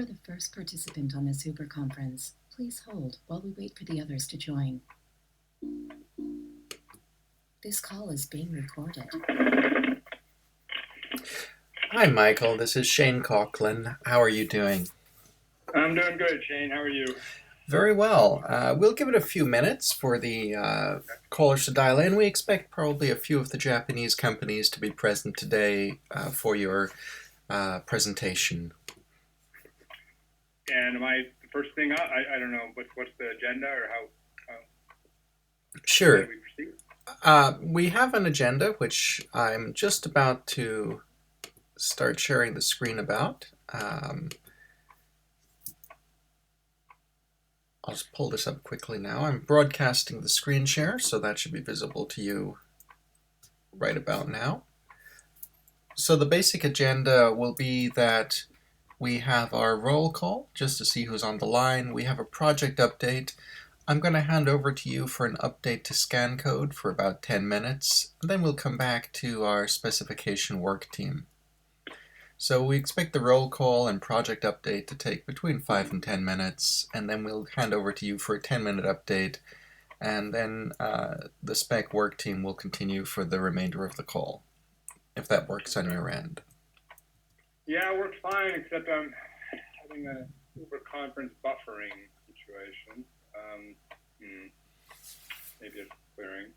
are the first participant on this Uber conference. Please hold while we wait for the others to join. This call is being recorded. Hi, Michael. This is Shane Coughlin. How are you doing? I'm doing good, Shane. How are you? Very well. We'll give it a few minutes for the callers to dial in. We expect probably a few of the Japanese companies to be present today for your presentation. And am I the first thing up? I don't know. What's the agenda or how Sure. do we proceed? We have an agenda which I'm just about to start sharing the screen about. I'll just pull this up quickly now. I'm broadcasting the screen share, so that should be visible to you right about now. So the basic agenda will be that we have our roll call, just to see who's on the line. We have a project update. I'm going to hand over to you for an update to scan code for about 10 minutes, and then we'll come back to our specification work team. So we expect the roll call and project update to take between 5 and 10 minutes, and then we'll hand over to you for a 10-minute update, and then the spec work team will continue for the remainder of the call, if that works on your end. Yeah, it works fine, except I'm having a Uber conference buffering situation. Maybe it's clearing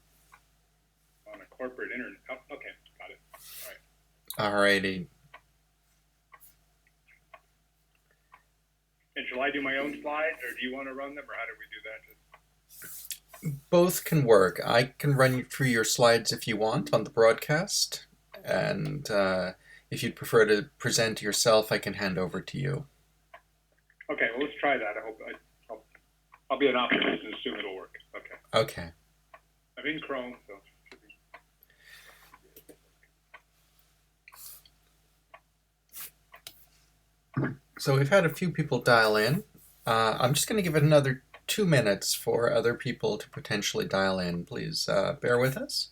on a corporate internet. Oh, okay, got it. All right. Alrighty. And shall I do my own slides, or do you want to run them, or how do we do that? Both can work. I can run you through your slides if you want on the broadcast, and if you'd prefer to present yourself, I can hand over to you. Okay, well, let's try that. I'll be an optimist and assume it'll work. Okay. Okay. I'm in Chrome, so it should be. So we've had a few people dial in. I'm just going to give it another 2 minutes for other people to potentially dial in. Please bear with us.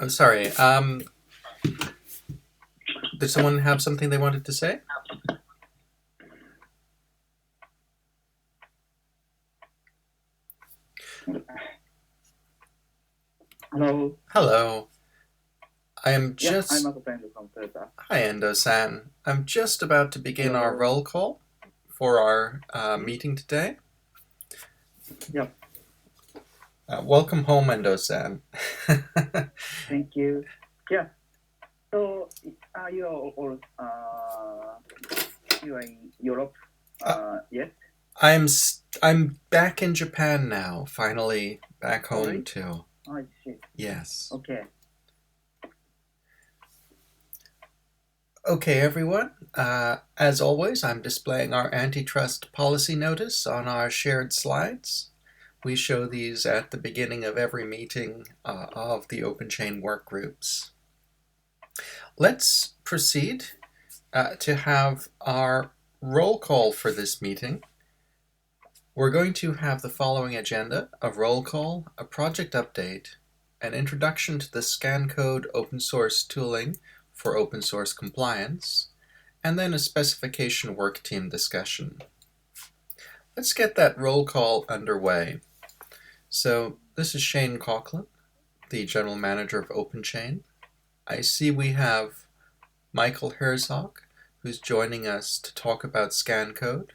Oh, sorry. Did someone have something they wanted to say? Hello. Hello. I am just... Yeah, I'm a friend from Toyota. Hi, Endo-san. I'm just about to begin our roll call for our meeting today. Yep. Welcome home, Endo-san. Thank you. Yeah. So, you are all, you are in Europe, yes? I'm back in Japan now, finally back home Really? too. I see. Yes. Okay. Okay, everyone. As always, I'm displaying our antitrust policy notice on our shared slides. We show these at the beginning of every meeting of the OpenChain Work Groups. Let's proceed to have our roll call for this meeting. We're going to have the following agenda: a roll call, a project update, an introduction to the scan code open source tooling for open source compliance, and then a specification work team discussion. Let's get that roll call underway. So this is Shane Coughlin, the General Manager of OpenChain. I see we have Michael Herzog, who's joining us to talk about scan code.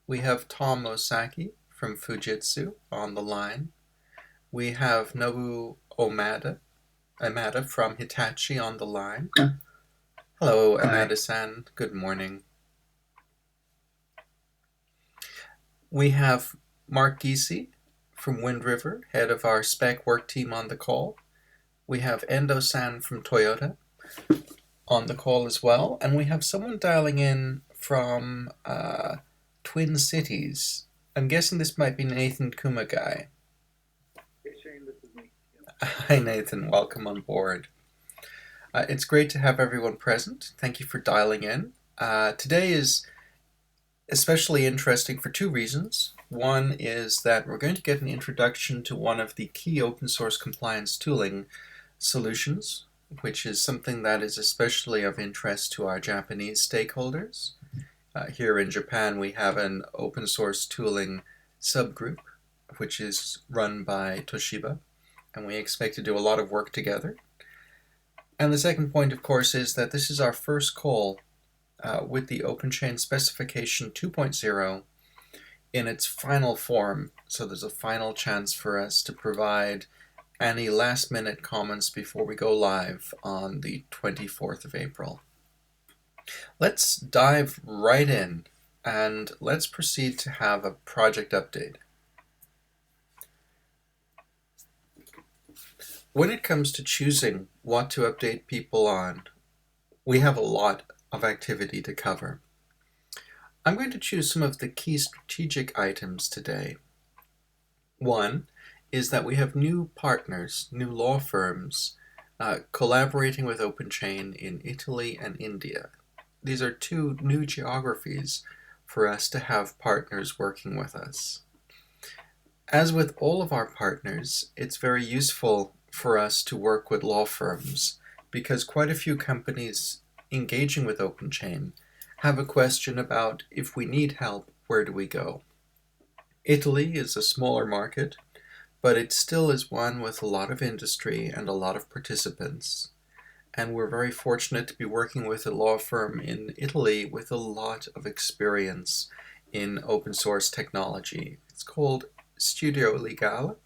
We have Tom Osaki from Fujitsu on the line. We have Nobu Omada from Hitachi on the line. Hello, Amada-san. Good morning. We have Mark Giese from Wind River, head of our spec work team on the call. We have Endo-san from Toyota on the call as well. And we have someone dialing in from Twin Cities. I'm guessing this might be Nathan Kumagai. Hey Shane, this is me. Hi Nathan, welcome on board. It's great to have everyone present. Thank you for dialing in. Today is especially interesting for two reasons. One is that we're going to get an introduction to one of the key open source compliance tooling solutions, which is something that is especially of interest to our Japanese stakeholders. Here in Japan, we have an open source tooling subgroup, which is run by Toshiba, and we expect to do a lot of work together. And the second point, of course, is that this is our first call with the OpenChain Specification 2.0 in its final form, so there's a final chance for us to provide any last-minute comments before we go live on the 24th of April. Let's dive right in, and let's proceed to have a project update. When it comes to choosing what to update people on, we have a lot of activity to cover. I'm going to choose some of the key strategic items today. One is that we have new partners, new law firms, collaborating with OpenChain in Italy and India. These are two new geographies for us to have partners working with us. As with all of our partners, it's very useful for us to work with law firms because quite a few companies engaging with OpenChain have a question about if we need help, where do we go? Italy is a smaller market, but it still is one with a lot of industry and a lot of participants. And we're very fortunate to be working with a law firm in Italy with a lot of experience in open source technology. It's called Studio Legale.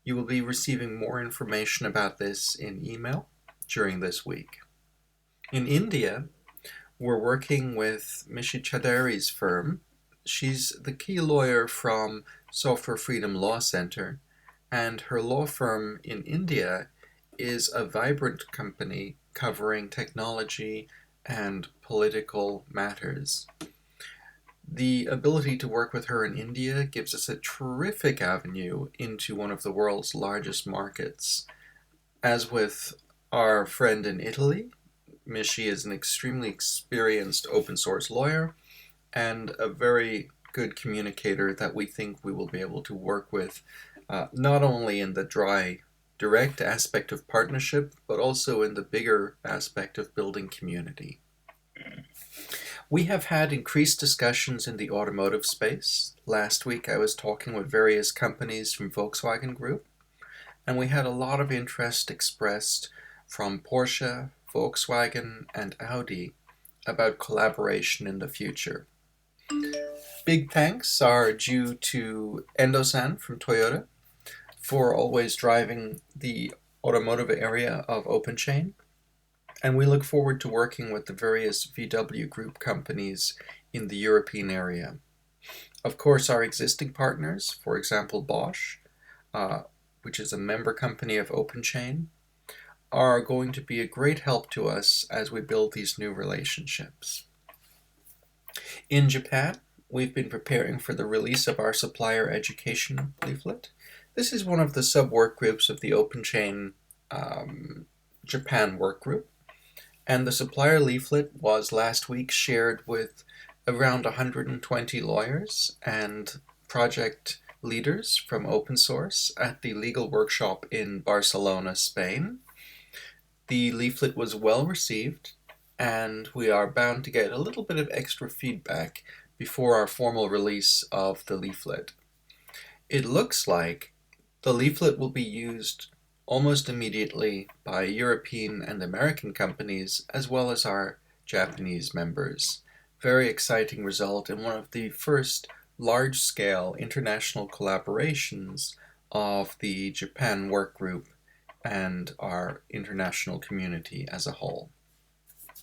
You will be receiving more information about this in email during this week. In India, we're working with Mishi Chadari's firm. She's the key lawyer from Software Freedom Law Center, and her law firm in India is a vibrant company covering technology and political matters. The ability to work with her in India gives us a terrific avenue into one of the world's largest markets. As with our friend in Italy, Mishi is an extremely experienced open source lawyer and a very good communicator that we think we will be able to work with, not only in the dry, direct aspect of partnership, but also in the bigger aspect of building community. We have had increased discussions in the automotive space. Last week I was talking with various companies from Volkswagen Group, and we had a lot of interest expressed from Porsche, Volkswagen, and Audi about collaboration in the future. Big thanks are due to Endo-san from Toyota for always driving the automotive area of OpenChain, and we look forward to working with the various VW Group companies in the European area. Of course, our existing partners, for example Bosch, which is a member company of OpenChain, are going to be a great help to us as we build these new relationships. In Japan, we've been preparing for the release of our supplier education leaflet. This is one of the sub-work groups of the OpenChain Japan work group, And the supplier leaflet was last week shared with around 120 lawyers and project leaders from open source at the legal workshop in Barcelona, Spain. The leaflet was well received, and we are bound to get a little bit of extra feedback before our formal release of the leaflet. It looks like the leaflet will be used almost immediately by European and American companies as well as our Japanese members. Very exciting result and one of the first large-scale international collaborations of the Japan Work Group and our international community as a whole.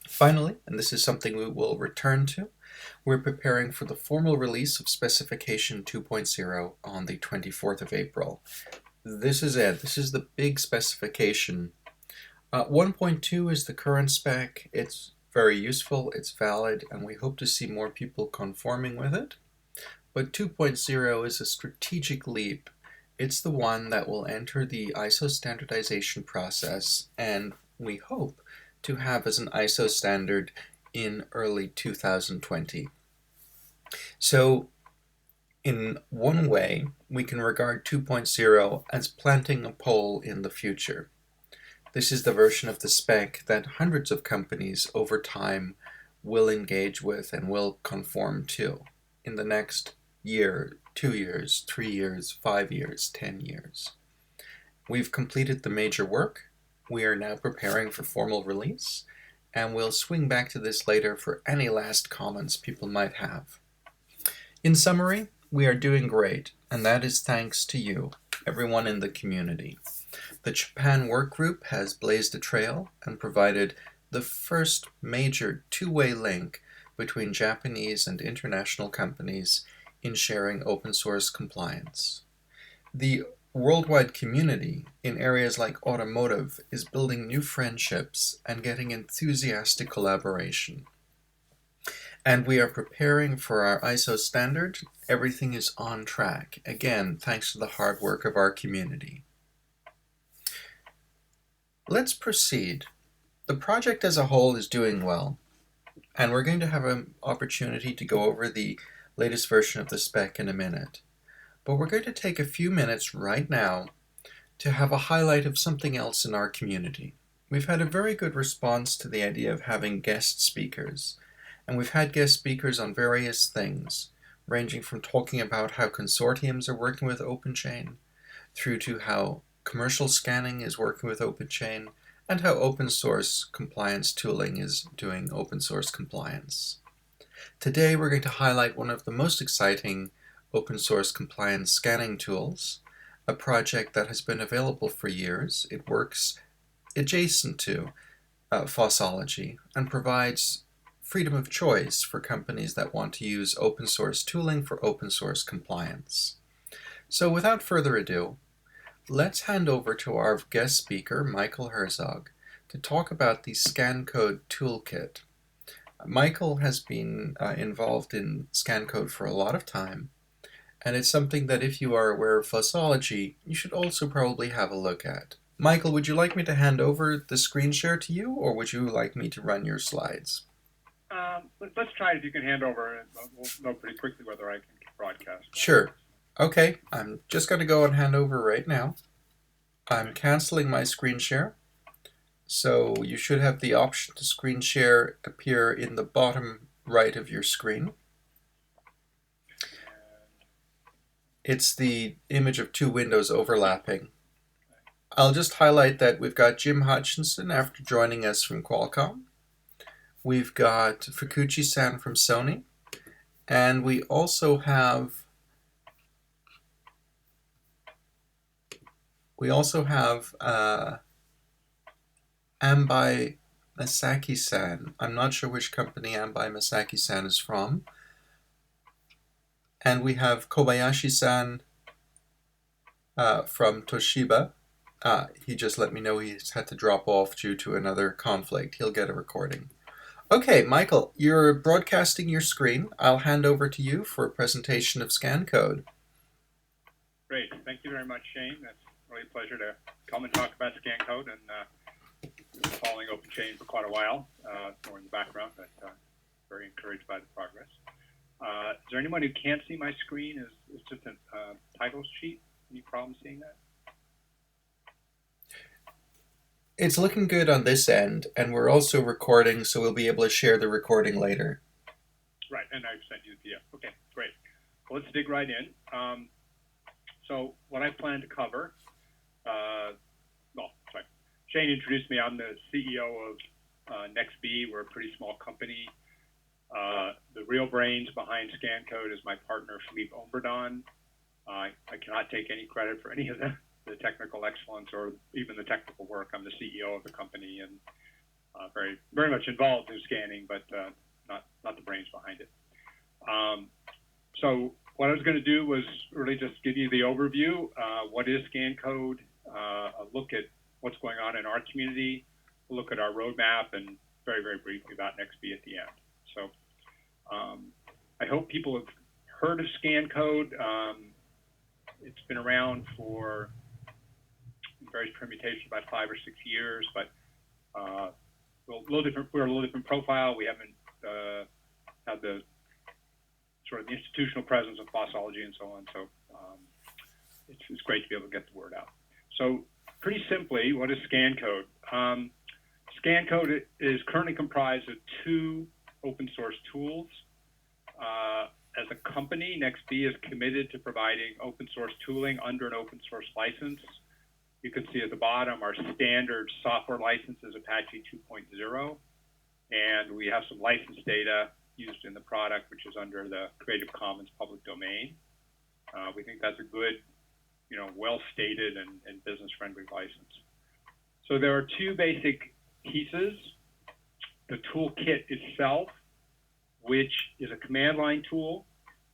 Finally, and this is something we will return to, we're preparing for the formal release of Specification 2.0 on the 24th of April. This is it. This is the big specification. 1.2 is the current spec. It's very useful, it's valid, and we hope to see more people conforming with it. But 2.0 is a strategic leap. It's the one that will enter the ISO standardization process, and we hope to have as an ISO standard in early 2020. So, in one way, we can regard 2.0 as planting a pole in the future. This is the version of the spec that hundreds of companies over time will engage with and will conform to in the next year, 2 years, 3 years, 5 years, 10 years. We've completed the major work. We are now preparing for formal release, and we'll swing back to this later for any last comments people might have. In summary, we are doing great, and that is thanks to you, everyone in the community. The Japan Work Group has blazed a trail and provided the first major two-way link between Japanese and international companies in sharing open source compliance. The worldwide community in areas like automotive is building new friendships and getting enthusiastic collaboration. And we are preparing for our ISO standard. Everything is on track, again, thanks to the hard work of our community. Let's proceed. The project as a whole is doing well, and we're going to have an opportunity to go over the latest version of the spec in a minute. But we're going to take a few minutes right now to have a highlight of something else in our community. We've had a very good response to the idea of having guest speakers, and we've had guest speakers on various things, ranging from talking about how consortiums are working with OpenChain, through to how commercial scanning is working with OpenChain, and how open source compliance tooling is doing open source compliance. Today we're going to highlight one of the most exciting open source compliance scanning tools, a project that has been available for years. It works adjacent to Fossology and provides freedom of choice for companies that want to use open source tooling for open source compliance. So without further ado, let's hand over to our guest speaker, Michael Herzog, to talk about the ScanCode Toolkit. Michael has been involved in ScanCode for a lot of time, and it's something that if you are aware of Fossology, you should also probably have a look at. Michael, would you like me to hand over the screen share to you, or would you like me to run your slides? Let's try it if you can hand over, and we'll know pretty quickly whether I can broadcast. Sure. Okay, I'm just going to go and hand over right now. I'm canceling my screen share. So you should have the option to screen share appear in the bottom right of your screen. It's the image of two windows overlapping. I'll just highlight that we've got Jim Hutchinson after joining us from Qualcomm. We've got Fukuchi-san from Sony. And we also have Ambai Masaki-san. I'm not sure which company Ambai Masaki-san is from. And we have Kobayashi-san from Toshiba. He just let me know he's had to drop off due to another conflict. He'll get a recording. Okay, Michael, you're broadcasting your screen. I'll hand over to you for a presentation of ScanCode. Great. Thank you very much, Shane. That's really a pleasure to come and talk about ScanCode. And been following OpenChain for quite a while, more in the background, but very encouraged by the progress. Is there anyone who can't see my screen? It's just a titles sheet. Any problem seeing that? It's looking good on this end, and we're also recording, so we'll be able to share the recording later. Right, and I've sent you the PDF. Okay, great. Well, let's dig right in. So what I plan to cover, Shane introduced me. I'm the CEO of NextB. We're a pretty small company. The real brains behind ScanCode is my partner, Philippe Omberdon. I cannot take any credit for any of the technical excellence or even the technical work. I'm the CEO of the company and very, very much involved in scanning, but not the brains behind it. So what I was going to do was really just give you the overview. What is ScanCode? A look at what's going on in our community, a look at our roadmap, and very, very briefly about NextB at the end. So I hope people have heard of ScanCode. It's been around for various permutations, about 5 or 6 years, but we're a little different profile. We haven't had the sort of the institutional presence of Fossology and so on. So it's great to be able to get the word out. So pretty simply, what is ScanCode? ScanCode is currently comprised of 2 open source tools. As a company, NextB is committed to providing open source tooling under an open source license. You can see at the bottom our standard software license is Apache 2.0, and we have some license data used in the product, which is under the Creative Commons public domain. We think that's a good, well-stated and business-friendly license. So there are 2 basic pieces. The toolkit itself, which is a command line tool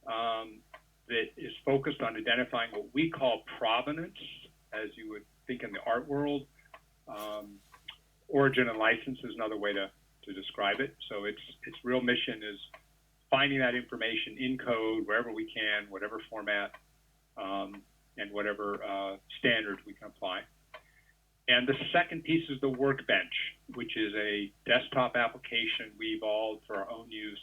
that is focused on identifying what we call provenance, as you would think in the art world. Origin and license is another way to describe it. So its real mission is finding that information in code wherever we can, whatever format, and whatever standards we can apply. And the second piece is the Workbench, which is a desktop application we evolved for our own use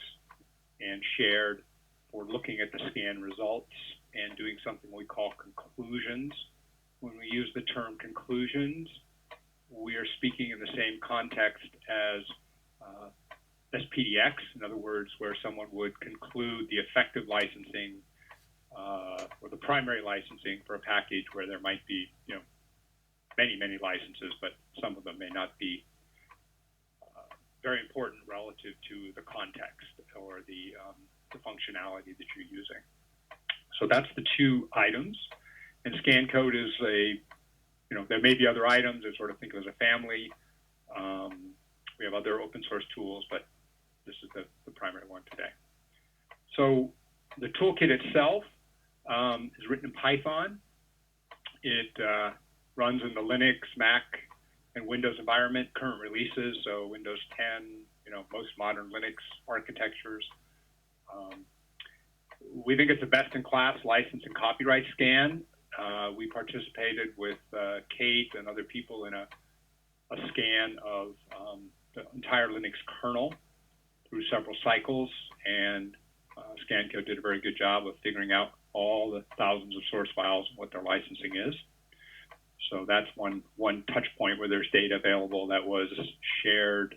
and shared for looking at the scan results and doing something we call conclusions. When we use the term conclusions, we are speaking in the same context as SPDX, in other words, where someone would conclude the effective licensing or the primary licensing for a package where there might be, many licenses, but some of them may not be very important relative to the context or the functionality that you're using. So that's the 2 items. And ScanCode is there may be other items that sort of think of as a family. We have other open source tools, but this is the primary one today. So the toolkit itself is written in Python. It runs in the Linux, Mac, and Windows environment, current releases, so Windows 10, most modern Linux architectures. We think it's a best-in-class license and copyright scan. We participated with Kate and other people in a scan of the entire Linux kernel through several cycles, and ScanCode did a very good job of figuring out all the thousands of source files and what their licensing is. So that's one touch point where there's data available that was shared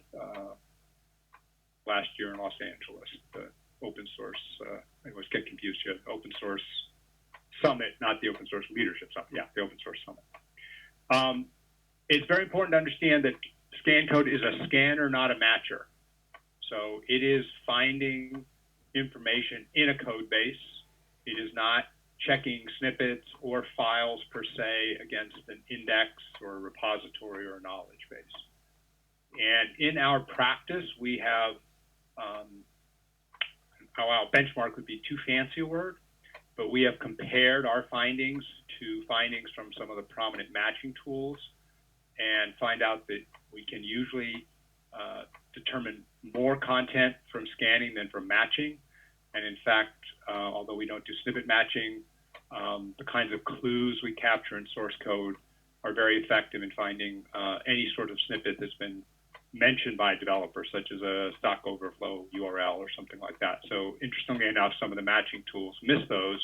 last year in Los Angeles. The open source, I always get confused here, open source summit, not the open source leadership summit. Yeah, the open source summit. It's very important to understand that ScanCode is a scanner, not a matcher. So it is finding information in a code base. It is not checking snippets or files per se against an index or a repository or a knowledge base. And in our practice, we have, our benchmark would be too fancy a word, but we have compared our findings to findings from some of the prominent matching tools and find out that we can usually determine more content from scanning than from matching. And in fact, although we don't do snippet matching, the kinds of clues we capture in source code are very effective in finding any sort of snippet that's been mentioned by a developer, such as a Stack Overflow URL or something like that. So interestingly enough, some of the matching tools miss those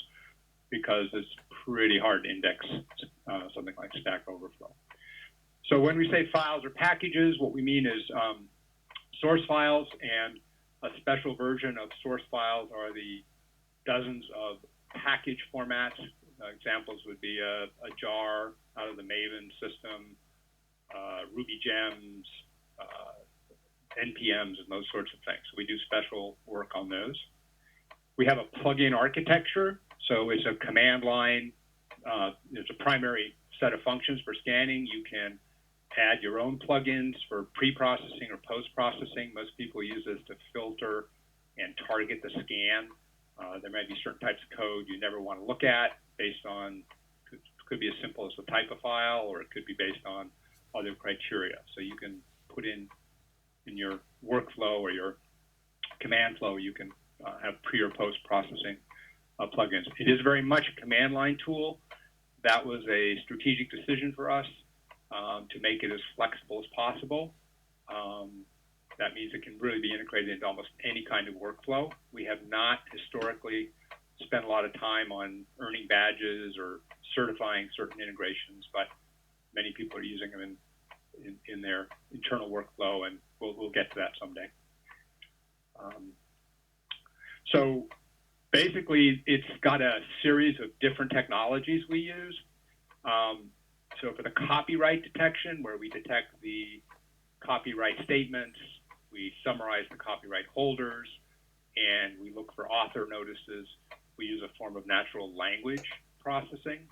because it's pretty hard to index something like Stack Overflow. So when we say files or packages, what we mean is source files, and a special version of source files are the dozens of package formats. Examples would be a jar out of the Maven system, Ruby gems, NPMs, and those sorts of things. So we do special work on those. We have a plugin architecture. So it's a command line. There's a primary set of functions for scanning. You can add your own plugins for pre-processing or post-processing. Most people use this to filter and target the scan. There may be certain types of code you never want to look at based on, could be as simple as the type of file, or it could be based on other criteria. So you can put in your workflow or your command flow, you can have pre or post-processing plugins. It is very much a command line tool. That was a strategic decision for us to make it as flexible as possible. That means it can really be integrated into almost any kind of workflow. We have not historically spent a lot of time on earning badges or certifying certain integrations, but many people are using them in their internal workflow, and we'll get to that someday. So basically, it's got a series of different technologies we use. So for the copyright detection, where we detect the copyright statements, we summarize the copyright holders, and we look for author notices, we use a form of natural language processing.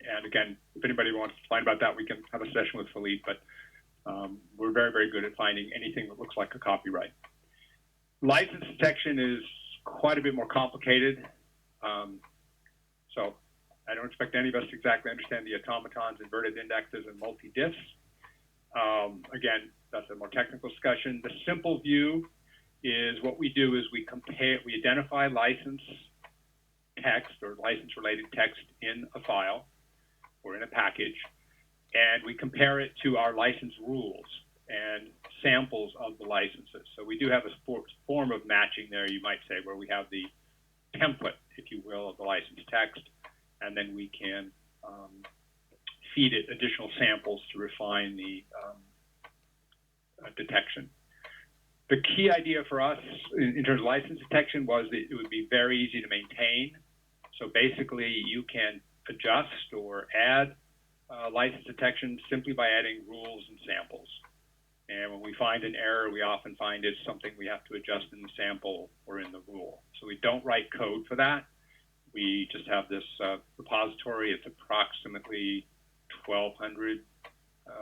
And again, if anybody wants to find about that, we can have a session with Philippe, but we're very, very good at finding anything that looks like a copyright. License detection is quite a bit more complicated. So I don't expect any of us to exactly understand the automatons, inverted indexes, and multi-diffs. Again, that's a more technical discussion. The simple view is what we do is we identify license text or license-related text in a file or in a package, and we compare it to our license rules and samples of the licenses. So we do have a form of matching there, you might say, where we have the template, if you will, of the license text, and then we can feed it additional samples to refine the detection. The key idea for us in terms of license detection was that it would be very easy to maintain. So basically, you can adjust or add license detection simply by adding rules and samples. And when we find an error, we often find it's something we have to adjust in the sample or in the rule. So we don't write code for that. We just have this repository. It's approximately 1,200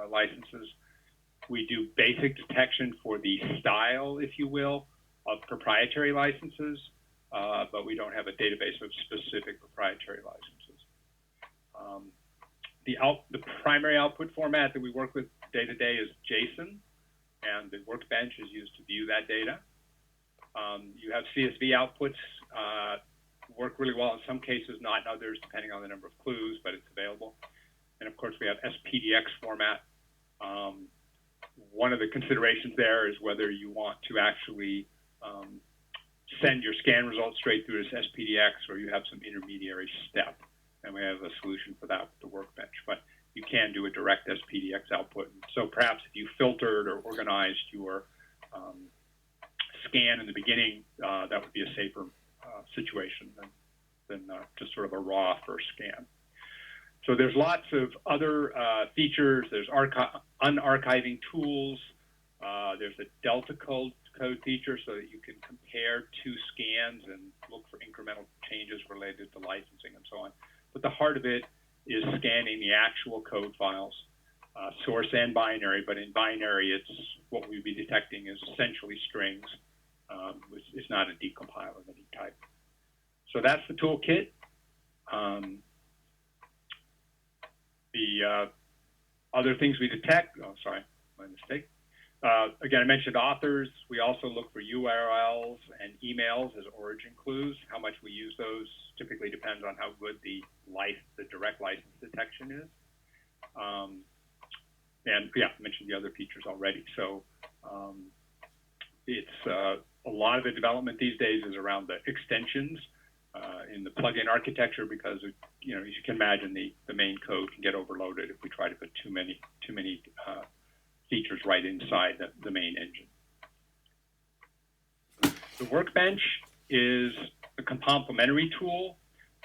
licenses. We do basic detection for the style, if you will, of proprietary licenses, but we don't have a database of specific proprietary licenses. The primary output format that we work with day to day is JSON, and the Workbench is used to view that data. You have CSV outputs, work really well in some cases, not in others, depending on the number of clues, but it's available. And of course, we have SPDX format. One of the considerations there is whether you want to actually send your scan results straight through as SPDX, or you have some intermediary step. And we have a solution for that with the Workbench. But you can do a direct SPDX output. So perhaps if you filtered or organized your scan in the beginning, that would be a safer situation than just sort of a raw first scan. So there's lots of other features. There's unarchiving tools. There's a delta code feature so that you can compare two scans and look for incremental changes related to licensing and so on. But the heart of it is scanning the actual code files, source and binary. But in binary, it's what we'd be detecting is essentially strings. It's not a decompiler of any type. So that's the toolkit. The other things we detect, oh, sorry, my mistake. Again, I mentioned authors. We also look for URLs and emails as origin clues. How much we use those typically depends on how good the direct license detection is. And yeah, I mentioned the other features already. So it's a lot of the development these days is around the extensions in the plugin architecture, because as you can imagine, the main code can get overloaded if we try to put too many features right inside the main engine. The Workbench is a complementary tool.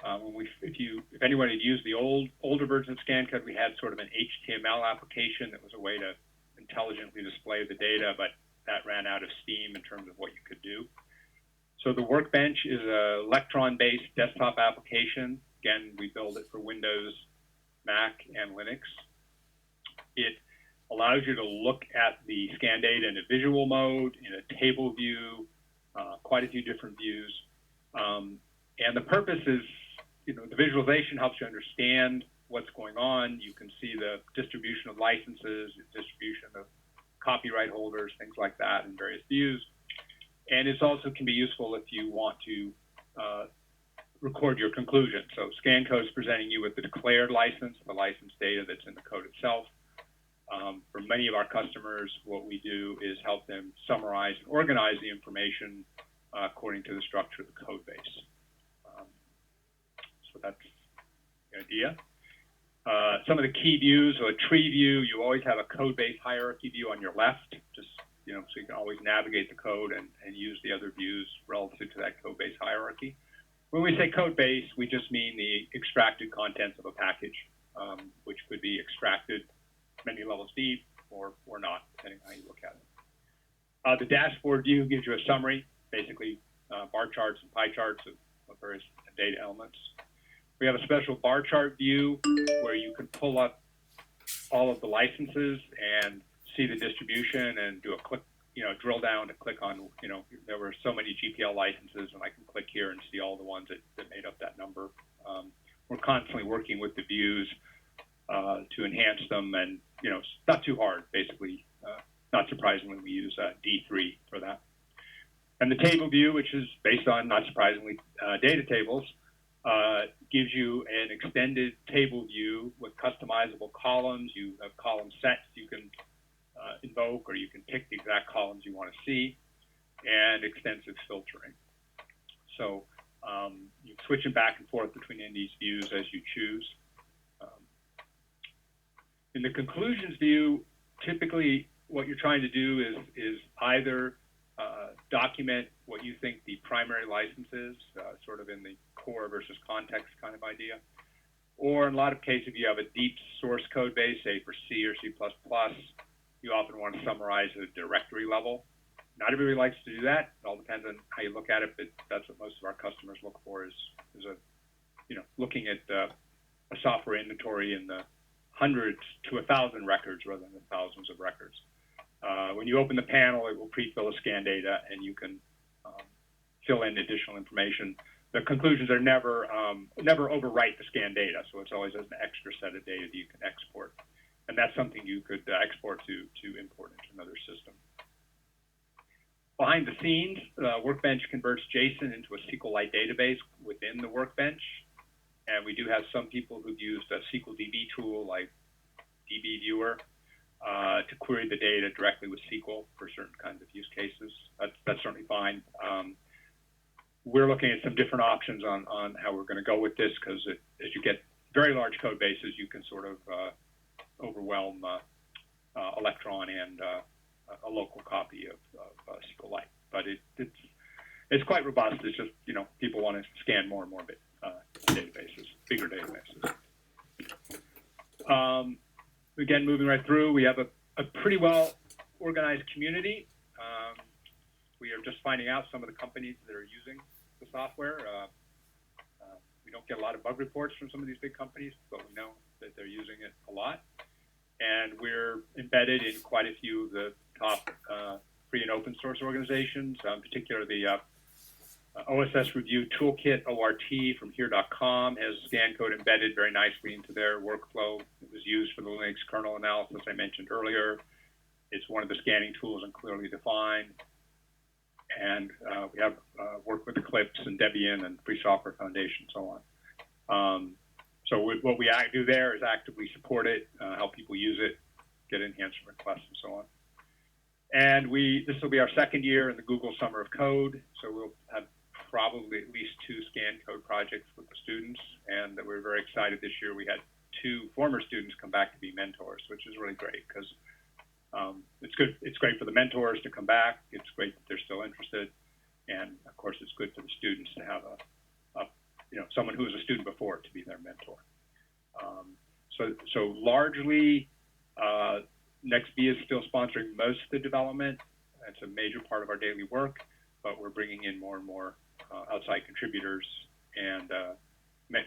If anyone had used the older version of ScanCode, we had sort of an HTML application that was a way to intelligently display the data, but that ran out of steam in terms of what you could do. So the Workbench is an Electron-based desktop application. Again, we build it for Windows, Mac, and Linux. It allows you to look at the scan data in a visual mode, in a table view, quite a few different views. And the purpose is, the visualization helps you understand what's going on. You can see the distribution of licenses, the distribution of copyright holders, things like that in various views. And it also can be useful if you want to record your conclusion. So ScanCode is presenting you with the declared license, the license data that's in the code itself. For many of our customers, what we do is help them summarize and organize the information according to the structure of the code base. So that's the idea. Some of the key views, so a tree view, you always have a code base hierarchy view on your left, just so you can always navigate the code and use the other views relative to that code base hierarchy. When we say code base, we just mean the extracted contents of a package, which could be extracted many levels deep or not, depending on how you look at it. The dashboard view gives you a summary, basically bar charts and pie charts of various data elements. We have a special bar chart view where you can pull up all of the licenses and see the distribution and do a click, drill down to click on, there were so many GPL licenses, and I can click here and see all the ones that made up that number. We're constantly working with the views to enhance them, and it's not too hard, basically. Not surprisingly, we use D3 for that. And the table view, which is based on, not surprisingly, data tables, gives you an extended table view with customizable columns. You have column sets you can invoke, or you can pick the exact columns you want to see, and extensive filtering. So you switch them back and forth between these views as you choose. In the conclusions view, typically what you're trying to do is either document what you think the primary license is, sort of in the core versus context kind of idea. Or in a lot of cases, if you have a deep source code base, say for C or C++, you often want to summarize at a directory level. Not everybody likes to do that. It all depends on how you look at it, but that's what most of our customers look for, is looking at a software inventory in the hundreds to 1,000 records rather than the thousands of records. When you open the panel, it will pre-fill the scan data, and you can fill in additional information. The conclusions are never overwrite the scan data, so it's always an extra set of data that you can export. And that's something you could export to import into another system. Behind the scenes, Workbench converts JSON into a SQLite database within the Workbench. And we do have some people who've used a SQLDB tool like DBViewer to query the data directly with SQL for certain kinds of use cases. That's certainly fine. We're looking at some different options on how we're going to go with this, because as you get very large code bases, you can sort of overwhelm Electron and a local copy of SQLite. But it's quite robust. It's just, people want to scan more and more databases, bigger databases. Again, moving right through, we have a pretty well organized community. We are just finding out some of the companies that are using the software. We don't get a lot of bug reports from some of these big companies, but we know that they're using it a lot. And we're embedded in quite a few of the top free and open source organizations, in particular the OSS Review Toolkit, ORT, from here.com, has ScanCode embedded very nicely into their workflow. It was used for the Linux kernel analysis I mentioned earlier. It's one of the scanning tools and clearly defined. And we have worked with Eclipse and Debian and Free Software Foundation and so on. So what we do there is actively support it, help people use it, get enhancement requests and so on. And this will be our second year in the Google Summer of Code. So we'll have probably at least 2 scan code projects with the students. And we're very excited this year. We had 2 former students come back to be mentors, which is really great because it's good. It's great for the mentors to come back. It's great that they're still interested. And of course, it's good for the students to have someone who was a student before to be their mentor. So largely, NextB is still sponsoring most of the development. It's a major part of our daily work, but we're bringing in more and more outside contributors, and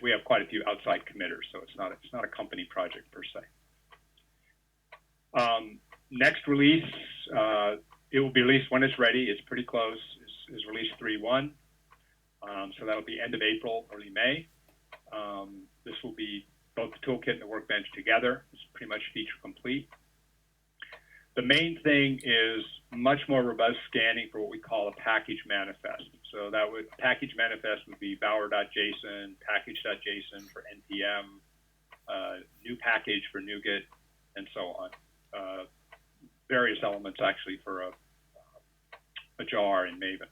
we have quite a few outside committers. So it's not a company project per se. Next release, it will be released when it's ready. It's pretty close. Is release 3.1. So that'll be end of April, early May. This will be both the Toolkit and the Workbench together. It's pretty much feature complete. The main thing is much more robust scanning for what we call a package manifest. So package manifest would be bower.json, package.json for NPM, new package for NuGet, and so on. Various elements actually for a jar in Maven.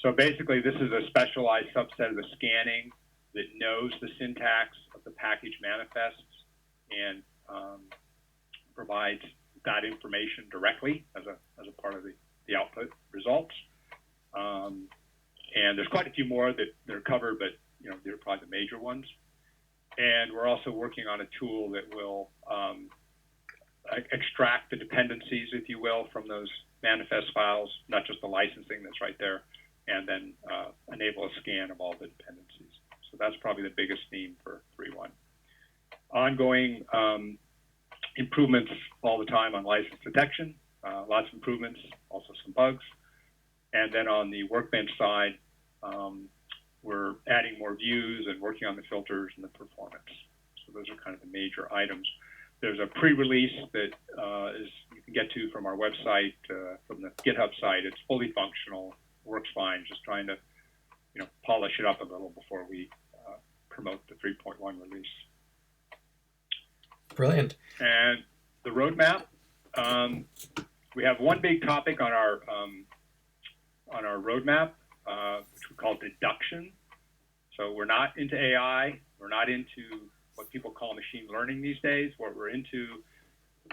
So basically, this is a specialized subset of the scanning that knows the syntax of the package manifests and provides that information directly as a part of the output results. And there's quite a few more that are covered, but they're probably the major ones. And we're also working on a tool that will extract the dependencies, if you will, from those manifest files, not just the licensing that's right there, and then enable a scan of all the dependencies. So that's probably the biggest theme for 3.1. Ongoing improvements all the time on license detection, lots of improvements, also some bugs. And then on the Workbench side, we're adding more views and working on the filters and the performance. So those are kind of the major items. There's a pre-release that you can get to from our website, from the GitHub site. It's fully functional, works fine. Just trying to, polish it up a little before we promote the 3.1 release. Brilliant. And the roadmap, we have one big topic on our roadmap, which we call deduction. So we're not into AI. We're not into what people call machine learning these days. What we're into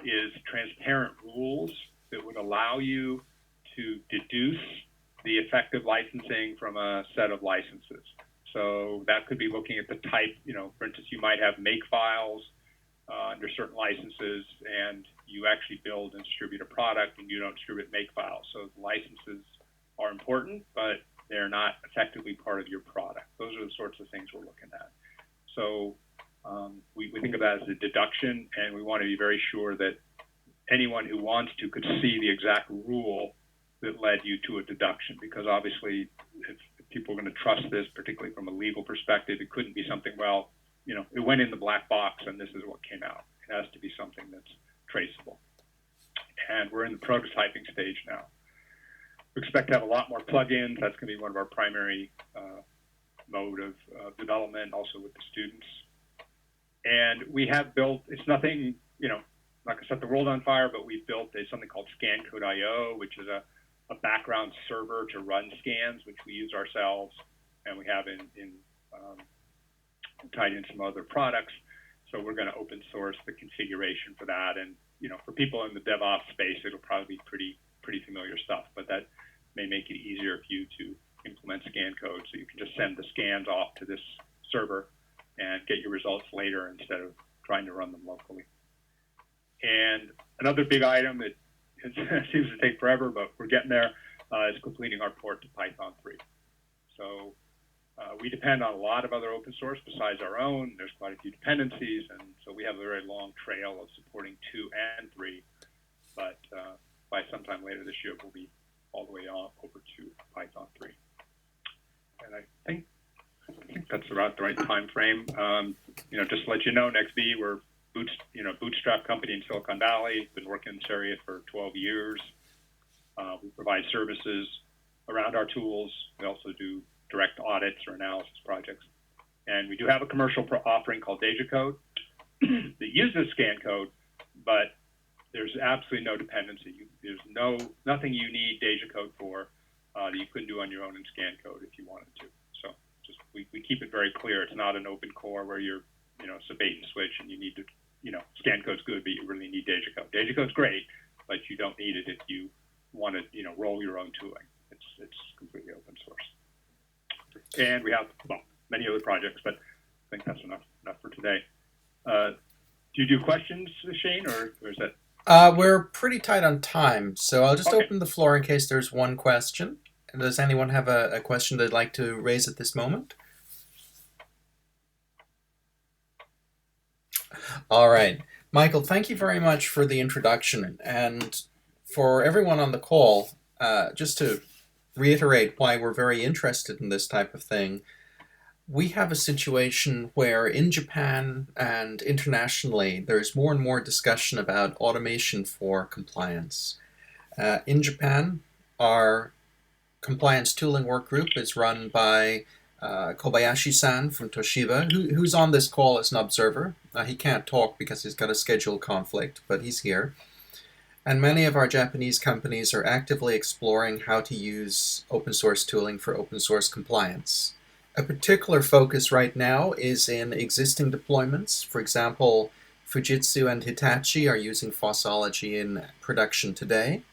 is transparent rules that would allow you to deduce the effective licensing from a set of licenses. So that could be looking at the type, for instance, you might have make files under certain licenses, and you actually build and distribute a product and you don't distribute make files. So the licenses are important, but they're not effectively part of your product. Those are the sorts of things we're looking at. So we think of that as a deduction, and we want to be very sure that anyone who wants to could see the exact rule that led you to a deduction, because obviously if people are going to trust this, particularly from a legal perspective, it couldn't be something, well, it went in the black box and this is what came out. It has to be something that's traceable. And we're in the prototyping stage now. We expect to have a lot more plugins. That's going to be one of our primary mode of development, also with the students. And we have built, it's nothing, not going to set the world on fire, but we've built something called ScanCode.io, which is a background server to run scans, which we use ourselves, and we have tied in some other products. So we're going to open source the configuration for that. And, for people in the DevOps space, it'll probably be pretty familiar stuff, but that may make it easier for you to implement scan code. So you can just send the scans off to this server and get your results later instead of trying to run them locally. And another big item that seems to take forever, but we're getting there, is completing our port to Python 3. So we depend on a lot of other open source besides our own. There's quite a few dependencies, and so we have a very long trail of supporting 2 and 3. But by sometime later this year, we'll be all the way on over to Python 3. And I think that's about the right time frame. Just to let you know, NextB, we're bootstrap company in Silicon Valley. Been working in this area for 12 years. We provide services around our tools. We also do direct audits or analysis projects. And we do have a commercial offering called Deja Code that uses scan code, but there's absolutely no dependency. There's nothing you need Deja Code for that you couldn't do on your own in scan code if you wanted to. So just we keep it very clear. It's not an open core where you're, it's a bait and switch and you need to, scan code's good, but you really need Deja Code. Deja Code's great, but you don't need it if you want to, roll your own tooling. It's completely open source. And we have, many other projects, but I think that's enough for today. Do you do questions, Shane, or is that? We're pretty tight on time, so I'll just Okay. open the floor in case there's one question. Does anyone have a question they'd like to raise at this moment? All right. Michael, thank you very much for the introduction. And for everyone on the call, just to reiterate why we're very interested in this type of thing, we have a situation where in Japan and internationally, there's more and more discussion about automation for compliance. In Japan, our compliance tooling work group is run by Kobayashi-san from Toshiba, who's on this call as an observer. He can't talk because he's got a schedule conflict, but he's here. And many of our Japanese companies are actively exploring how to use open source tooling for open source compliance. A particular focus right now is in existing deployments. For example, Fujitsu and Hitachi are using Fossology in production today.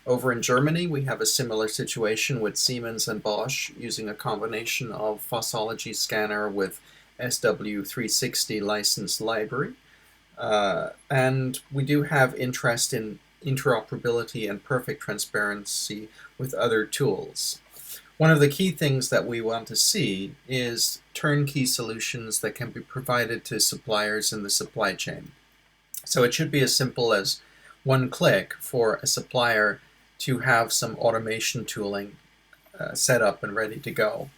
Over in Germany, we have a similar situation with Siemens and Bosch using a combination of Fossology scanner with SW360 licensed library. And we do have interest in interoperability and perfect transparency with other tools. One of the key things that we want to see is turnkey solutions that can be provided to suppliers in the supply chain. So it should be as simple as one click for a supplier to have some automation tooling set up and ready to go.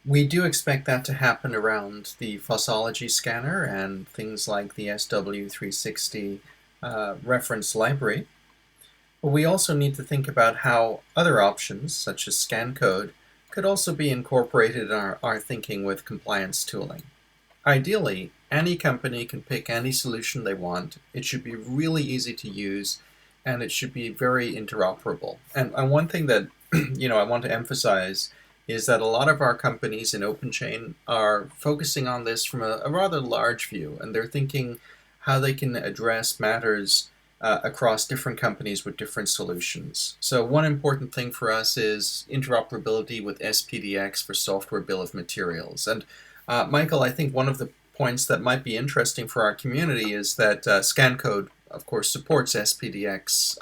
We do expect that to happen around the Fossology scanner and things like the SW360 reference library. But we also need to think about how other options, such as scan code, could also be incorporated in our thinking with compliance tooling. Ideally, any company can pick any solution they want. It should be really easy to use, and it should be very interoperable. And one thing that I want to emphasize is that a lot of our companies in OpenChain are focusing on this from a rather large view, and they're thinking how they can address matters across different companies with different solutions. So one important thing for us is interoperability with SPDX for software bill of materials. And Michael, I think one of the points that might be interesting for our community is that scan code, of course, supports SPDX,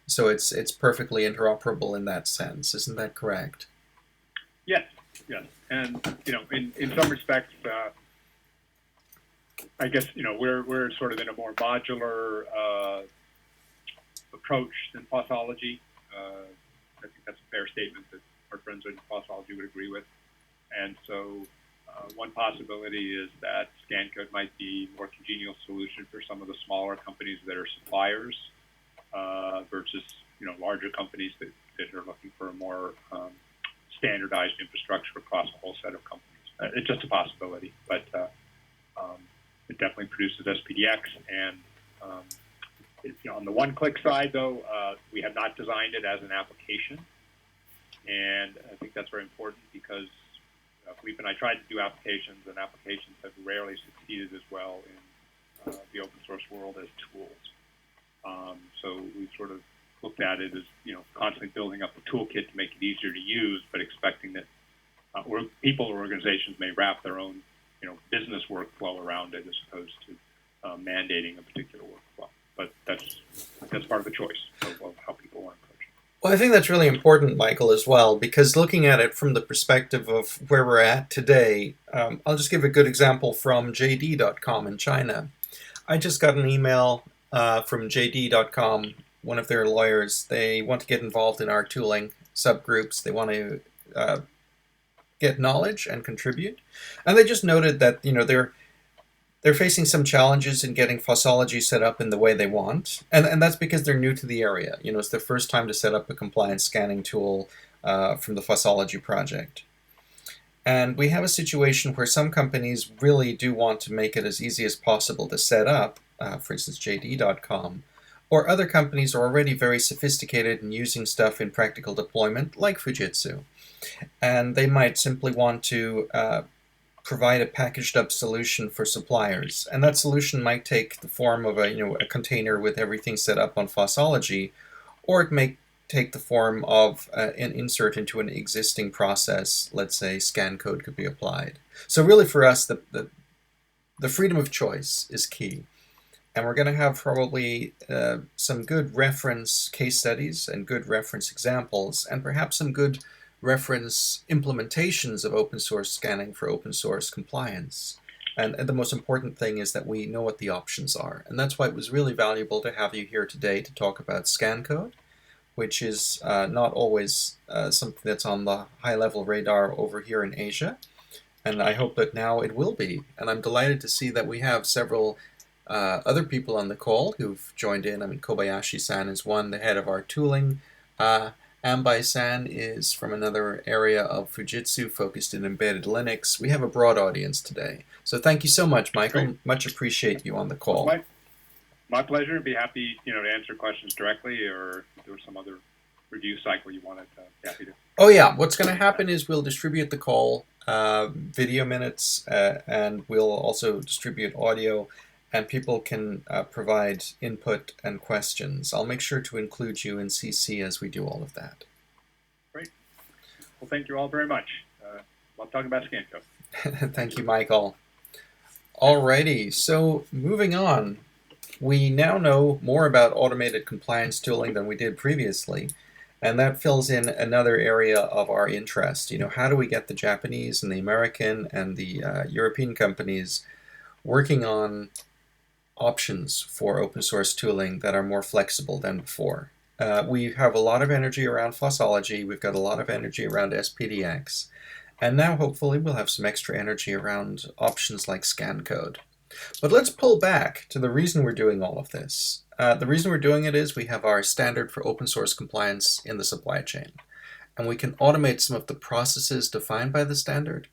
so it's perfectly interoperable in that sense. Isn't that correct? Yes. And, in some respects, I guess, we're sort of in a more modular approach than Fossology. I think that's a fair statement that our friends in Fossology would agree with. And so one possibility is that scan code might be a more congenial solution for some of the smaller companies that are suppliers versus, larger companies that are looking for a more standardized infrastructure across a whole set of companies. It's just a possibility, but it definitely produces SPDX. And on the one-click side, though, we have not designed it as an application. And I think that's very important because Philippe and I tried to do applications, and applications have rarely succeeded as well in the open source world as tools. So we sort of looked at it as, constantly building up a toolkit to make it easier to use, but expecting that people or organizations may wrap their own, business workflow around it as opposed to mandating a particular workflow. But that's part of the choice of how people want to approach it. Well, I think that's really important, Michael, as well, because looking at it from the perspective of where we're at today, I'll just give a good example from JD.com in China. I just got an email from JD.com, one of their lawyers. They want to get involved in our tooling subgroups. They want to get knowledge and contribute. And they just noted that, they're facing some challenges in getting Fossology set up in the way they want. And that's because they're new to the area. It's their first time to set up a compliance scanning tool from the Fossology project. And we have a situation where some companies really do want to make it as easy as possible to set up, for instance, JD.com, or other companies are already very sophisticated in using stuff in practical deployment, like Fujitsu. And they might simply want to provide a packaged up solution for suppliers. And that solution might take the form of a container with everything set up on Fossology, or it may take the form of an insert into an existing process. Let's say scan code could be applied. So really for us, the freedom of choice is key. And we're going to have probably some good reference case studies and good reference examples, and perhaps some good reference implementations of open source scanning for open source compliance. And the most important thing is that we know what the options are. And that's why it was really valuable to have you here today to talk about scan code, which is not always something that's on the high-level radar over here in Asia. And I hope that now it will be. And I'm delighted to see that we have several other people on the call who've joined in. I mean, Kobayashi-san is one, the head of our tooling. Ambai-san is from another area of Fujitsu focused in embedded Linux. We have a broad audience today. So thank you so much, Michael. Great. Much appreciate you on the call. My pleasure. Be happy, to answer questions directly, or if there was some other review cycle you wanted to. Happy to. Oh yeah, what's going to happen is we'll distribute the call video minutes, and we'll also distribute audio, and people can provide input and questions. I'll make sure to include you in CC as we do all of that. Great. Well, thank you all very much. Love talking about scan code. Thank you, Michael. Alrighty, so moving on. We now know more about automated compliance tooling than we did previously, and that fills in another area of our interest. How do we get the Japanese and the American and the European companies working on options for open source tooling that are more flexible than before? We have a lot of energy around Fossology, we've got a lot of energy around SPDX, and now hopefully we'll have some extra energy around options like scan code. But let's pull back to the reason we're doing all of this. The reason we're doing it is we have our standard for open source compliance in the supply chain, and we can automate some of the processes defined by the standard.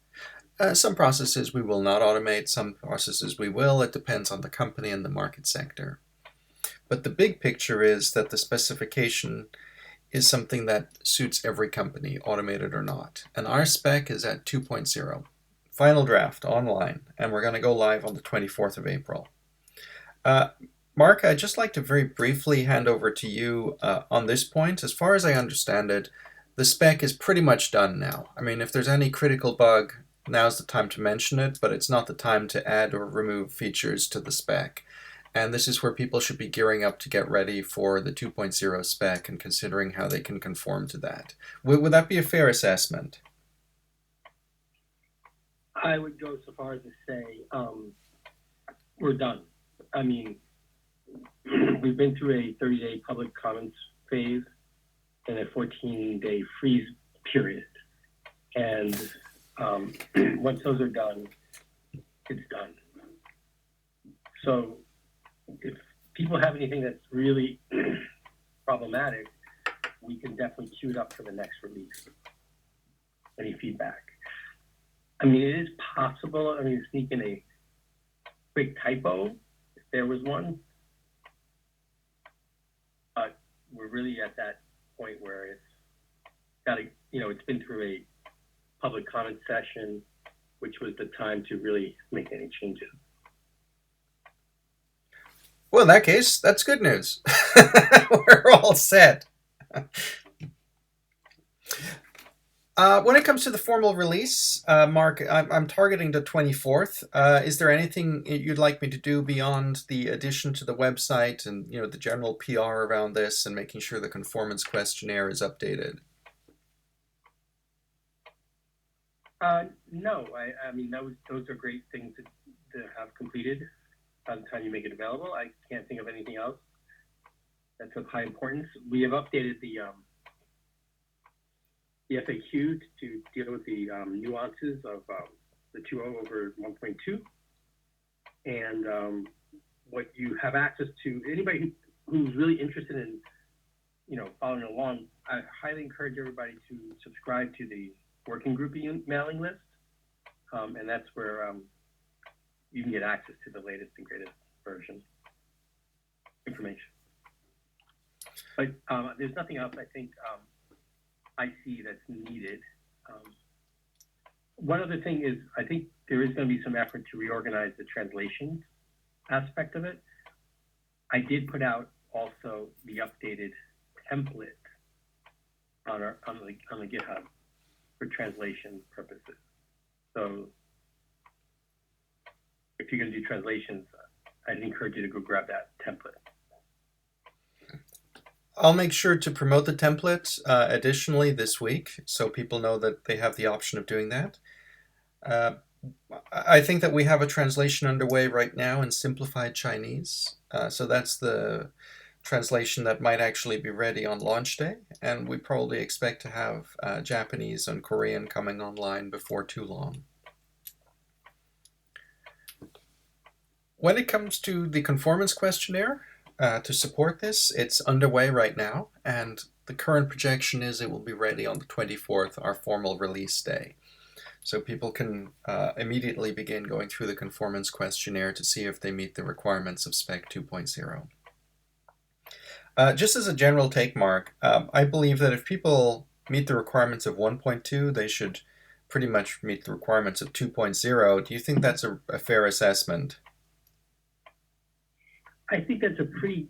Some processes we will not automate, some processes we will. It depends on the company and the market sector. But the big picture is that the specification is something that suits every company, automated or not. And our spec is at 2.0. Final draft online, and we're going to go live on the 24th of April. Mark, I'd just like to very briefly hand over to you on this point. As far as I understand it, the spec is pretty much done now. I mean, if there's any critical bug, now's the time to mention it, but it's not the time to add or remove features to the spec. And this is where people should be gearing up to get ready for the 2.0 spec and considering how they can conform to that. Would that be a fair assessment? I would go so far as to say we're done. I mean, we've been through a 30-day public comments phase and a 14-day freeze period. And once those are done, it's done. So if people have anything that's really problematic, we can definitely queue it up for the next release. Any feedback? I mean, it is possible, sneak in a quick typo if there was one, but we're really at that point where it's got to, it's been through a public comment session, which was the time to really make any changes. Well, in that case, that's good news. We're all set. When it comes to the formal release, Mark, I'm targeting the 24th. Is there anything you'd like me to do beyond the addition to the website and the general PR around this and making sure the conformance questionnaire is updated? No, I mean those are great things to have completed by the time you make it available. I can't think of anything else that's of high importance. We have updated the FAQ to deal with the nuances of the 2.0 over 1.2. And what you have access to, anybody who's really interested in, following along, I highly encourage everybody to subscribe to the working group mailing list. and that's where you can get access to the latest and greatest version information. But there's nothing else I think I see that's needed. One other thing is I think there is going to be some effort to reorganize the translation aspect of it. I did put out also the updated template on the GitHub for translation purposes. So if you're going to do translations, I'd encourage you to go grab that template. I'll make sure to promote the template additionally this week so people know that they have the option of doing that. I think that we have a translation underway right now in simplified Chinese. So that's the translation that might actually be ready on launch day. And we probably expect to have Japanese and Korean coming online before too long. When it comes to the Conformance Questionnaire, to support this, it's underway right now, and the current projection is it will be ready on the 24th, our formal release day. So people can immediately begin going through the Conformance Questionnaire to see if they meet the requirements of Spec 2.0. Just as a general take, Mark, I believe that if people meet the requirements of 1.2, they should pretty much meet the requirements of 2.0. Do you think that's a fair assessment? I think that's a pretty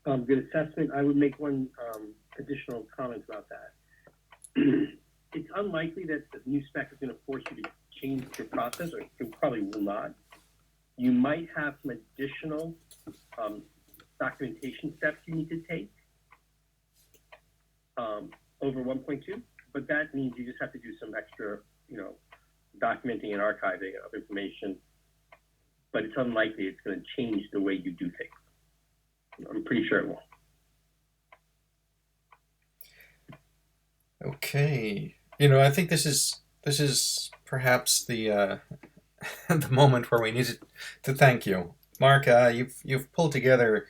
good assessment. I would make one additional comment about that. It's unlikely that the new spec is going to force you to change your process, or it probably will not. You might have some additional documentation steps you need to take over 1.2, but that means you just have to do some extra, documenting and archiving of information. But it's unlikely it's going to change the way you do things. I'm pretty sure it won't. Okay. I think this is perhaps the the moment where we need to thank you, Mark. You've pulled together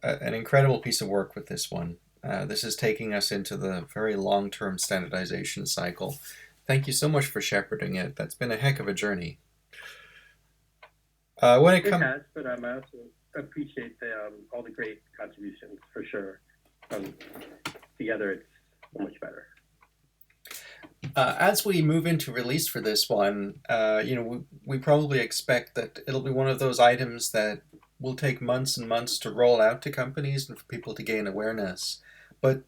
an incredible piece of work with this one. This is taking us into the very long-term standardization cycle. Thank you so much for shepherding it. That's been a heck of a journey. It has, but I also appreciate all the great contributions for sure. Together, it's so much better. As we move into release for this one, we probably expect that it'll be one of those items that will take months and months to roll out to companies and for people to gain awareness. But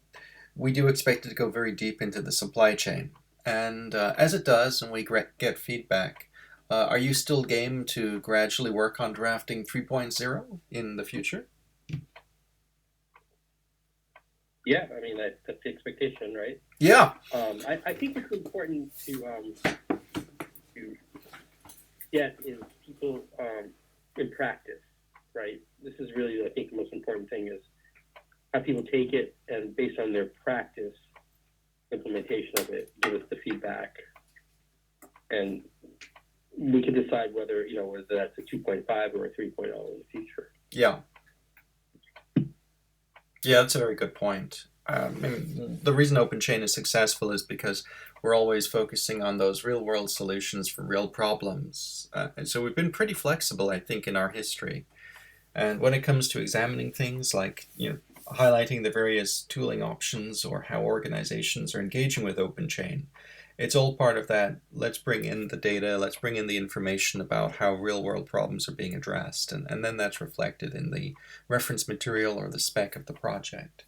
we do expect it to go very deep into the supply chain. And as it does, and we get feedback, are you still game to gradually work on drafting 3.0 in the future? Yeah, I mean, that's the expectation, right? Yeah. I think it's important to get in people in practice, right? This is really, I think, the most important thing is have people take it and based on their practice, implementation of it, give us the feedback. And we can decide whether that's a 2.5 or a 3.0 in the future. Yeah. Yeah, that's a very good point. The reason OpenChain is successful is because we're always focusing on those real-world solutions for real problems. And so we've been pretty flexible, I think, in our history. And when it comes to examining things like, highlighting the various tooling options or how organizations are engaging with OpenChain, it's all part of that. Let's bring in the data, let's bring in the information about how real-world problems are being addressed, and then that's reflected in the reference material or the spec of the project.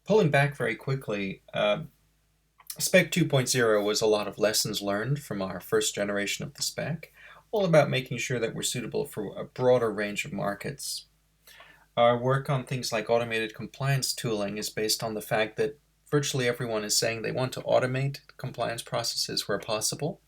Pulling back very quickly, Spec 2.0 was a lot of lessons learned from our first generation of the spec, all about making sure that we're suitable for a broader range of markets. Our work on things like automated compliance tooling is based on the fact that virtually everyone is saying they want to automate compliance processes where possible,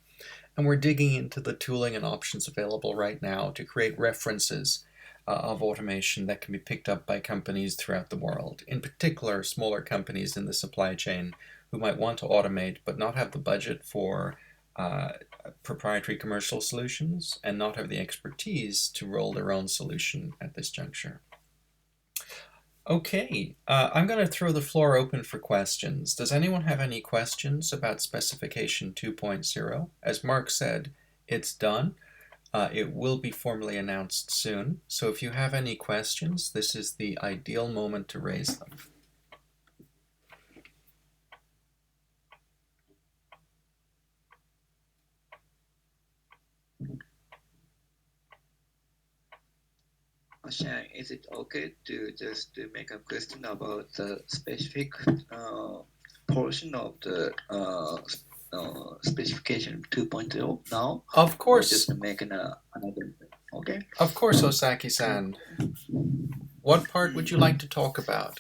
and we're digging into the tooling and options available right now to create references of automation that can be picked up by companies throughout the world, in particular smaller companies in the supply chain who might want to automate but not have the budget for proprietary commercial solutions and not have the expertise to roll their own solution at this juncture. Okay, I'm going to throw the floor open for questions. Does anyone have any questions about Specification 2.0? As Mark said, it's done. It will be formally announced soon. So if you have any questions, this is the ideal moment to raise them. Shan, is it okay to just to make a question about the specific portion of the specification 2.0 now? Of Or course. just making another. Okay. Of course, Osaki-san. What part would you like to talk about?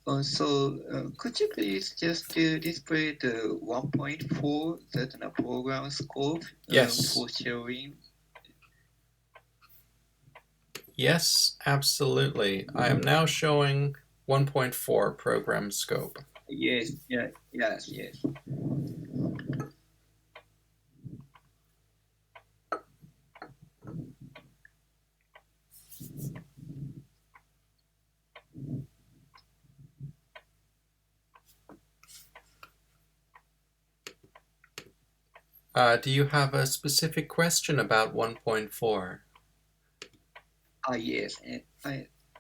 Could you please just display the 1.4 that the program scope Yes. for sharing? Yes, absolutely. I am now showing 1.4 program scope. Yes, yeah, yes, yes. Do you have a specific question about 1.4? Yes, and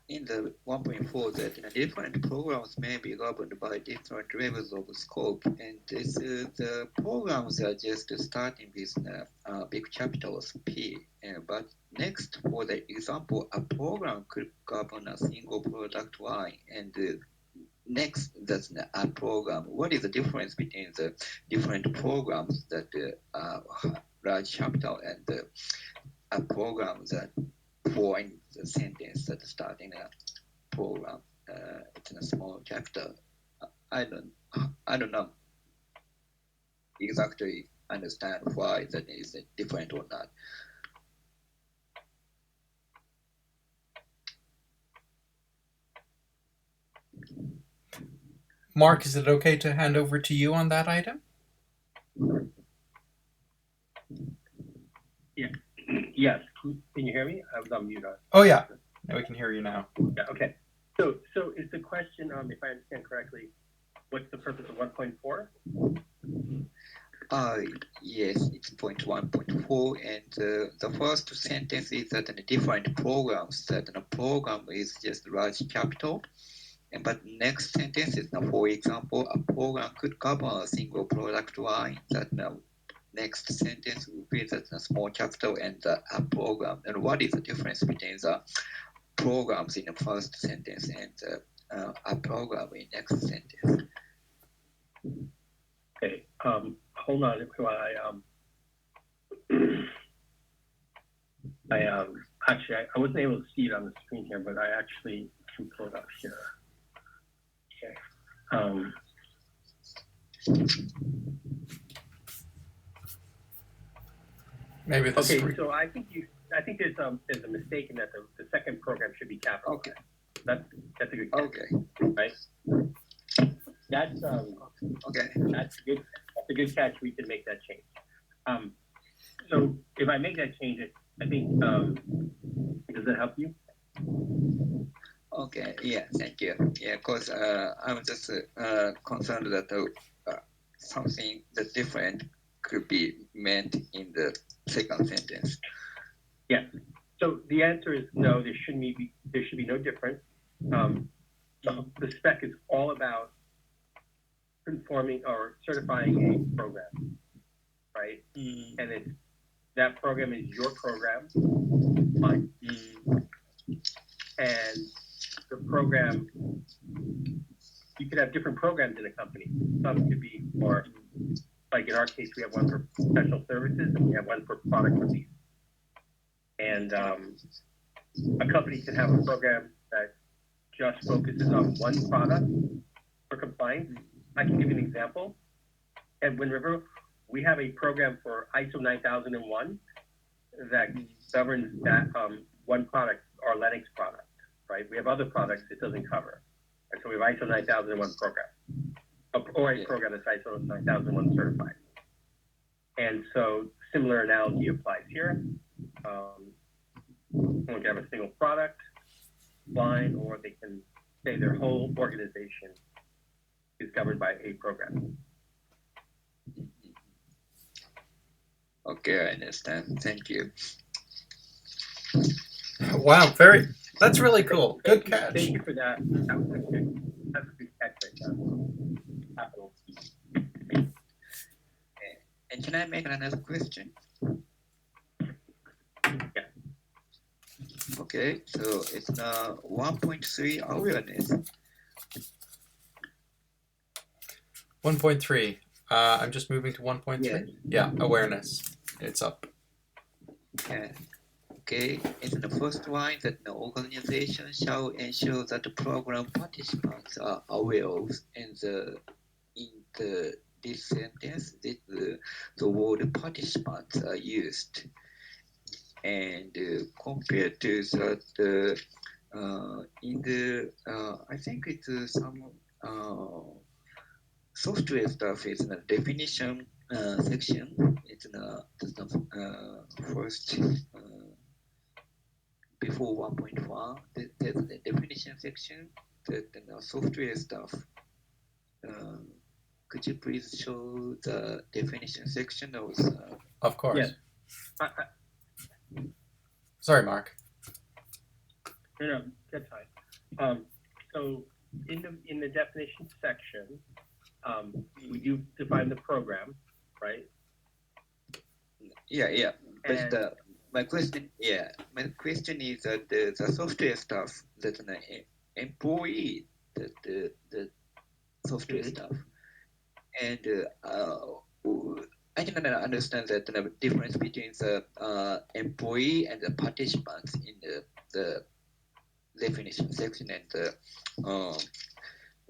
in the 1.4 that different programs may be governed by different levels of scope, and the programs are just starting with big capitals P. But next, for the example, a program could govern a single product line, and next, that's a program. What is the difference between the different programs that large capital and a program that form the sentence that start in a program? It's in a small capital. I don't know exactly understand why that is different or not. Mark, is it okay to hand over to you on that item? Yes. Can you hear me? I was on mute. Oh yeah, now we can hear you now. Yeah. Okay. So is the question, if I understand correctly, what's the purpose of 1.4? Yes, it's point 1.4, and the first sentence is that in different programs, that a program is just large capital. But next sentence is, for example, a program could cover a single product line. That next sentence would be that a small capital and a program. And what is the difference between the programs in the first sentence and a program in next sentence? Okay. Hold on. Actually, I wasn't able to see it on the screen here, but I actually can pull it up here. Okay. Maybe the Okay, screen. so I think there's a mistake in that the second program should be capitalized. Okay. That's a good catch, Okay. right? That's Okay. that's good. That's a good catch. We can make that change. So if I make that change, I think does that help you? Okay. Yeah. Thank you. Yeah, because I'm just concerned that something that's different could be meant in the second sentence. Yeah. So the answer is no. There should be no difference. The spec is all about conforming or certifying a program, right? And that program is your program, mine. And the program, you could have different programs in a company. Some could be for, like in our case, we have one for professional services and we have one for product release. And a company can have a program that just focuses on one product for compliance. I can give you an example. At Wind River, we have a program for ISO 9001 that governs that one product, our Linux product, right? We have other products it doesn't cover. And so we have ISO 9001 program, or a program that's ISO 9001 certified. And so similar analogy applies here. Someone can have a single product line, or they can say their whole organization is governed by a program. Okay, I understand. Thank you. Wow, that's really cool. Good catch. Thank you for that. That was that's a good catch right there. Capital T. And can I make another question? Yeah. Okay, so it's now 1.3 awareness. 1.3. I'm just moving to 1.3. Yes. Yeah, awareness. It's up. Yeah. Okay, in the first line that the organization shall ensure that the program participants are aware of, and this sentence, the word participants are used. And compared to that, in the, I think it's some software stuff is in the definition section. It's in the first, before 1.1, there's the definition section, the software stuff. Could you please show the definition section of Of course. Yes. Sorry, Mark. No, that's fine. So in the definition section, you define the program, right? Yeah. But And my question is that the software stuff that an employee, the software stuff, and I can understand that the difference between the employee and the participants in the definition section and the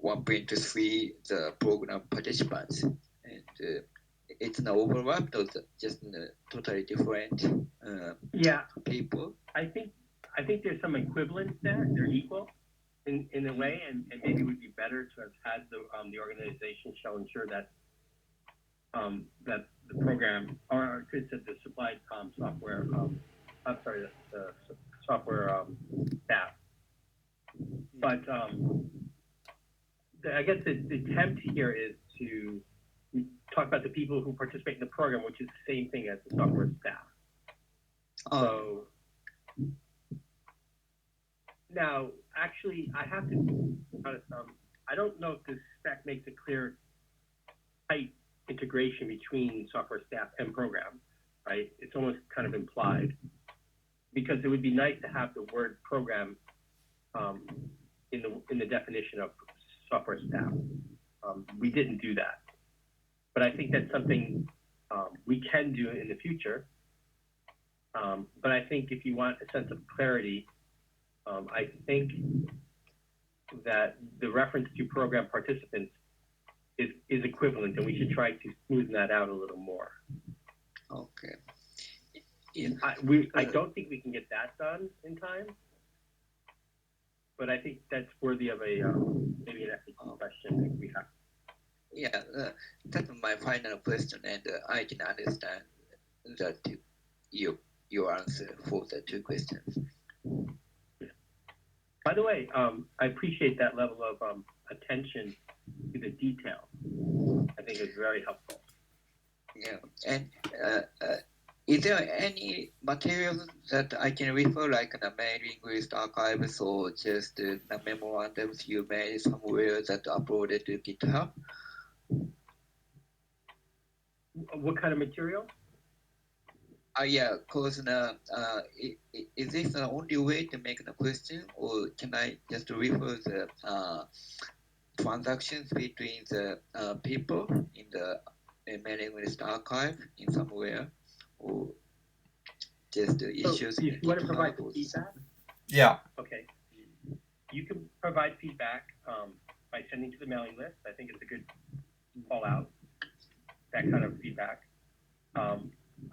1.3 the program participants, and it's an overlap or just totally different people. I think there's some equivalence there. They're equal in a way, and maybe it would be better to have had the organization shall ensure that that the program, or could say the supplied software, I'm sorry, the software staff. But I guess the attempt here is to talk about the people who participate in the program, which is the same thing as the software staff. So now, actually, I have to I don't know if this spec makes a clear, tight integration between software staff and program, right? It's almost kind of implied, because it would be nice to have the word program in the definition of software staff. We didn't do that, but I think that's something we can do in the future. But I think if you want a sense of clarity, I think that the reference to program participants is equivalent, and we should try to smoothen that out a little more. Okay. I don't think we can get that done in time, but I think that's worthy of a maybe an ethical question that we have. Yeah, that's my final question, and I can understand that your answer for the two questions. By the way, I appreciate that level of attention to the detail. I think it's very helpful. Yeah, and is there any materials that I can refer, like the mailing list archives or just the memorandums you made somewhere that uploaded to GitHub? What kind of material? Yeah, because is this the only way to make the question, or can I just refer the transactions between the people in the mailing list archive in somewhere, or just the issues? So if you want to provide feedback? Yeah. Okay. You can provide feedback by sending to the mailing list. I think it's a good call out, that kind of feedback.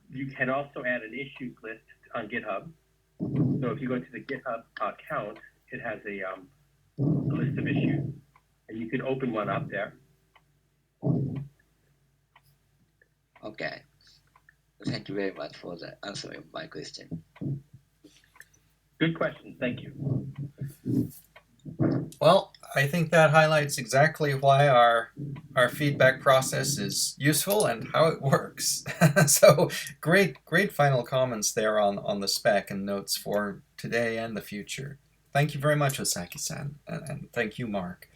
You can also add an issues list on GitHub. So if you go to the GitHub account, it has a list of issues, and you can open one up there. Okay. Thank you very much for the answering my question. Good question. Thank you. Well, I think that highlights exactly why our our feedback process is useful and how it works. So great final comments there on the spec and notes for today and the future. Thank you very much, Osaki-san, and thank you, Mark.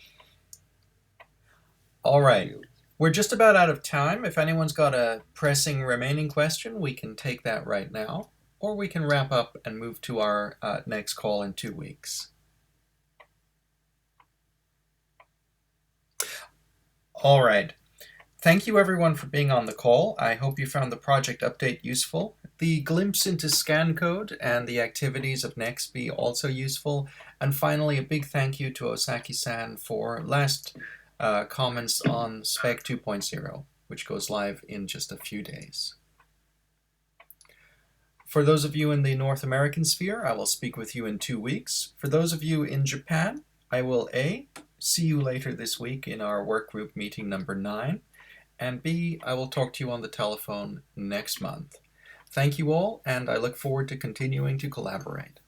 All right, we're just about out of time. If anyone's got a pressing remaining question, we can take that right now, or we can wrap up and move to our next call in 2 weeks. All right. Thank you everyone for being on the call. I hope you found the project update useful, the glimpse into scan code and the activities of NextBee also useful, and finally a big thank you to Osaki-san for last comments on Spec 2.0, which goes live in just a few days. For those of you in the North American sphere, I will speak with you in 2 weeks. For those of you in Japan, I will A, see you later this week in our work group meeting number 9, and B, I will talk to you on the telephone next month. Thank you all, and I look forward to continuing to collaborate.